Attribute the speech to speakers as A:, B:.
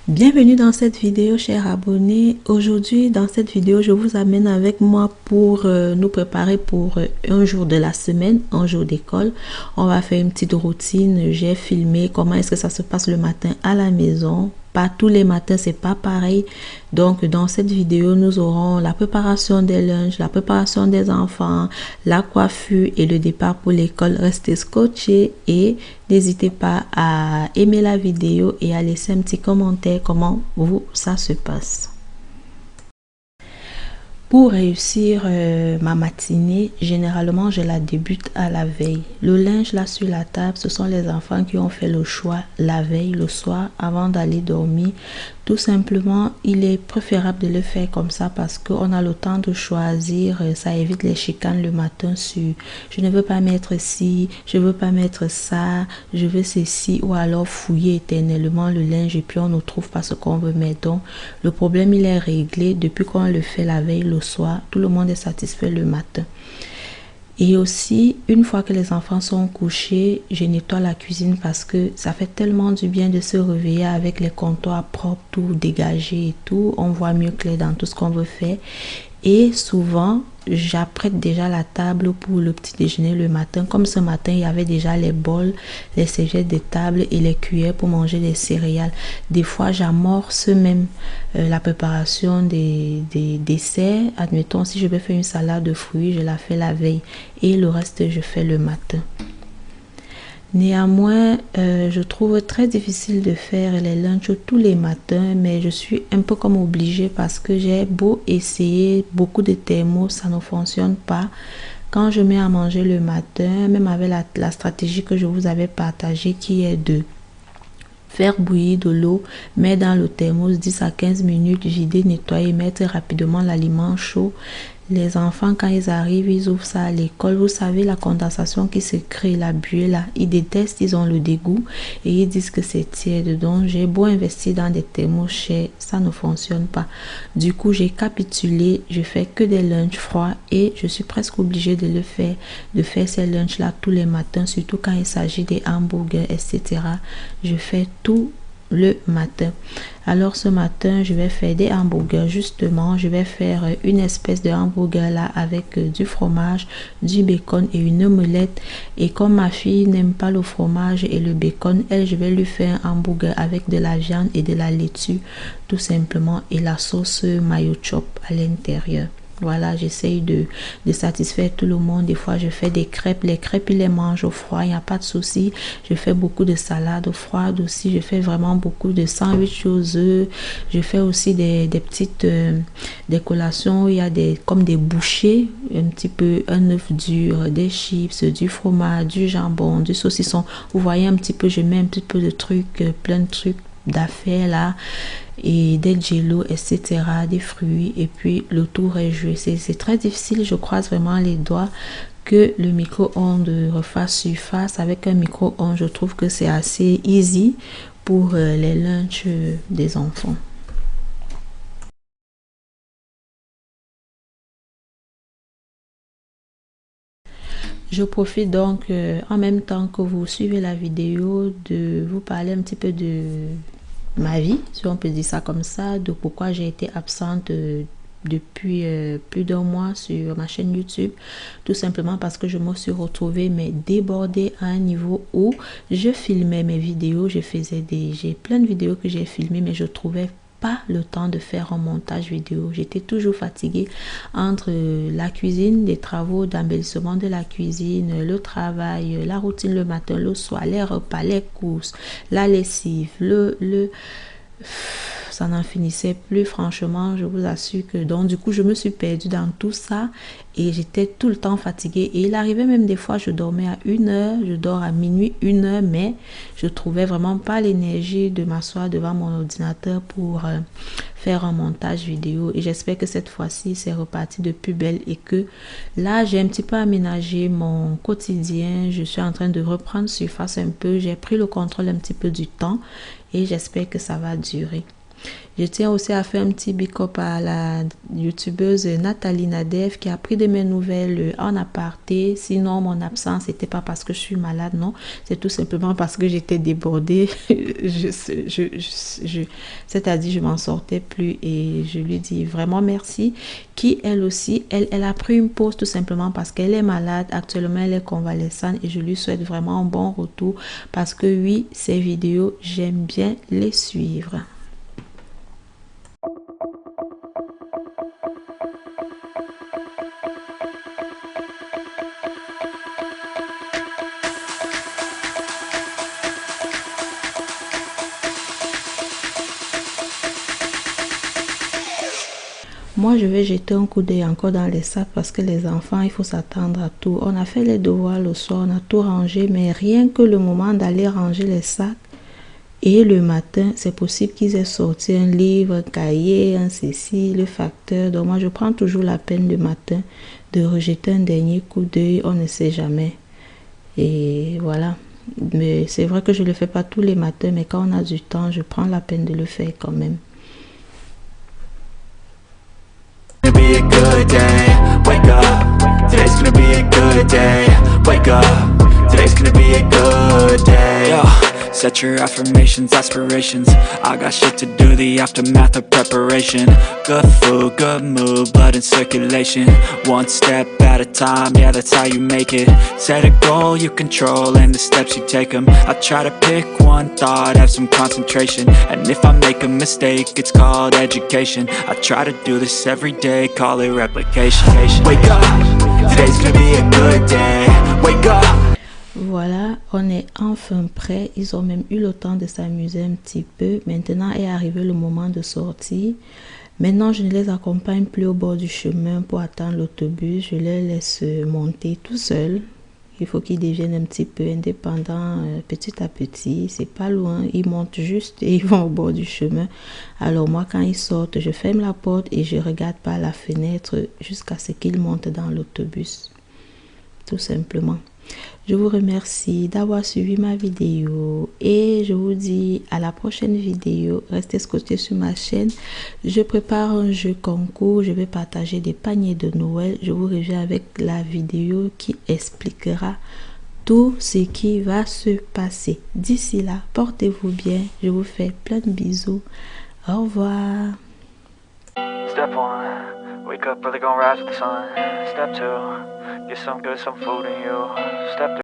A: Bienvenue dans cette vidéo, chers abonnés. Aujourd'hui, dans cette vidéo, je vous amène avec moi pour nous préparer pour un jour de la semaine, un jour d'école. On va faire une petite routine. J'ai filmé comment est-ce que ça se passe le matin à la maison. Pas tous les matins, c'est pas pareil. Donc, dans cette vidéo, nous aurons la préparation des lunchs, la préparation des enfants, la coiffure et le départ pour l'école. Restez scotchés et n'hésitez pas à aimer la vidéo et à laisser un petit commentaire comment ça se passe. Pour réussir ma matinée, généralement, je la débute à la veille. Le linge là sur la table, ce sont les enfants qui ont fait le choix la veille, le soir, avant d'aller dormir. Tout simplement, il est préférable de le faire comme ça parce qu'on a le temps de choisir. Ça évite les chicanes le matin sur je ne veux pas mettre ci, je veux pas mettre ça, je veux ceci, ou alors fouiller éternellement le linge et puis on ne trouve pas ce qu'on veut mettre. Donc, le problème, il est réglé depuis qu'on le fait la veille, le soir. Tout le monde est satisfait le matin. Et aussi, une fois que les enfants sont couchés, je nettoie la cuisine parce que ça fait tellement du bien de se réveiller avec les comptoirs propres, tout dégagé et tout. On voit mieux clair dans tout ce qu'on veut faire. Et souvent, j'apprête déjà la table pour le petit déjeuner le matin. Comme ce matin, il y avait déjà les bols, les serviettes de table et les cuillères pour manger les céréales. Des fois, j'amorce même la préparation des desserts. Admettons, si je vais faire une salade de fruits, je la fais la veille. Et le reste, je fais le matin. Néanmoins, je trouve très difficile de faire les lunchs tous les matins, mais je suis un peu comme obligée parce que j'ai beau essayer beaucoup de thermos, ça ne fonctionne pas. Quand je mets à manger le matin, même avec la stratégie que je vous avais partagée qui est de faire bouillir de l'eau, mettre dans le thermos 10 à 15 minutes, vider, nettoyer, mettre rapidement l'aliment chaud. Les enfants, quand ils arrivent, ils ouvrent ça à l'école. Vous savez, la condensation qui se crée, la buée là, ils détestent, ils ont le dégoût et ils disent que c'est tiède. Donc, j'ai beau investir dans des thermos chers, ça ne fonctionne pas. Du coup, j'ai capitulé, je fais que des lunchs froids et je suis presque obligée de faire ces lunchs là tous les matins, surtout quand il s'agit des hamburgers, etc. Je fais tout le matin. Alors ce matin, je vais faire des hamburgers. Justement, je vais faire une espèce de hamburger là avec du fromage, du bacon et une omelette. Et comme ma fille n'aime pas le fromage et le bacon, elle, je vais lui faire un hamburger avec de la viande et de la laitue, tout simplement, et la sauce mayo chop à l'intérieur. Voilà, j'essaye de satisfaire tout le monde. Des fois, je fais des crêpes. Les crêpes, ils les mangent au froid, il n'y a pas de souci. Je fais beaucoup de salades froides aussi. Je fais vraiment beaucoup de sandwichs aux œufs. Je fais aussi des petites des collations où il y a comme des bouchées, un petit peu un œuf dur, des chips, du fromage, du jambon, du saucisson. Vous voyez un petit peu, je mets un petit peu de trucs, plein de trucs d'affaires là, et des jello, etc., des fruits, et puis le tour est joué. C'est très difficile, je croise vraiment les doigts que le micro-ondes refasse surface. Avec un micro-ondes, je trouve que c'est assez easy pour les lunchs des enfants. Je profite donc en même temps que vous suivez la vidéo de vous parler un petit peu de ma vie, si on peut dire ça comme ça, de pourquoi j'ai été absente depuis plus d'un mois sur ma chaîne YouTube. Tout simplement parce que je me suis retrouvée mais débordée à un niveau où je filmais mes vidéos, j'ai plein de vidéos que j'ai filmées, mais je trouvais pas le temps de faire un montage vidéo. J'étais toujours fatiguée entre la cuisine, les travaux d'embellissement de la cuisine, le travail, la routine le matin, le soir, les repas, les courses, la lessive, ça n'en finissait plus, franchement, je vous assure que donc du coup je me suis perdue dans tout ça et j'étais tout le temps fatiguée. Et il arrivait même des fois, je dormais à 1h, je dors à minuit, 1h, mais je trouvais vraiment pas l'énergie de m'asseoir devant mon ordinateur pour faire un montage vidéo. Et j'espère que cette fois-ci c'est reparti de plus belle et que là j'ai un petit peu aménagé mon quotidien. Je suis en train de reprendre surface un peu, j'ai pris le contrôle un petit peu du temps et j'espère que ça va durer. Je tiens aussi à faire un petit big up à la youtubeuse Nathalie Nadev qui a pris de mes nouvelles en aparté. Sinon, mon absence n'était pas parce que je suis malade, non. C'est tout simplement parce que j'étais débordée. C'est-à-dire, je m'en sortais plus et je lui dis vraiment merci. Qui, elle aussi, elle a pris une pause tout simplement parce qu'elle est malade. Actuellement, elle est convalescente et je lui souhaite vraiment un bon retour parce que oui, ces vidéos, j'aime bien les suivre. Moi, je vais jeter un coup d'œil encore dans les sacs parce que les enfants, il faut s'attendre à tout. On a fait les devoirs le soir, on a tout rangé, mais rien que le moment d'aller ranger les sacs et le matin, c'est possible qu'ils aient sorti un livre, un cahier, un ceci, le facteur. Donc moi, je prends toujours la peine le matin de rejeter un dernier coup d'œil, on ne sait jamais. Et voilà. Mais c'est vrai que je ne le fais pas tous les matins, mais quand on a du temps, je prends la peine de le faire quand même.
B: Be a good day. Wake up. Today's gonna be a good day. Wake up. Today's gonna be a good day. Yo, set your affirmations, aspirations. I got shit to do, the aftermath of preparation. Good food, good mood, blood in circulation. One step at a time, yeah, that's how you make it. Set a goal you control and the steps you take them. I try to pick one thought, have some concentration. And if I make a mistake, it's called education. I try to do this every day, call it replication. Wake up, today's gonna be a good day. Wake up.
A: Voilà, on est enfin prêt. Ils ont même eu le temps de s'amuser un petit peu. Maintenant est arrivé le moment de sortir. Maintenant, je ne les accompagne plus au bord du chemin pour attendre l'autobus. Je les laisse monter tout seuls. Il faut qu'ils deviennent un petit peu indépendants petit à petit. C'est pas loin. Ils montent juste et ils vont au bord du chemin. Alors moi, quand ils sortent, je ferme la porte et je regarde par la fenêtre jusqu'à ce qu'ils montent dans l'autobus. Tout simplement. Je vous remercie d'avoir suivi ma vidéo et je vous dis à la prochaine vidéo. Restez scotchés sur ma chaîne. Je prépare un jeu concours. Je vais partager des paniers de Noël. Je vous reviens avec la vidéo qui expliquera tout ce qui va se passer. D'ici là, portez-vous bien. Je vous fais plein de bisous. Au revoir.
B: Step 1, wake up early, gonna rise with the sun. Step 2, get some good, some food in you. Step 3.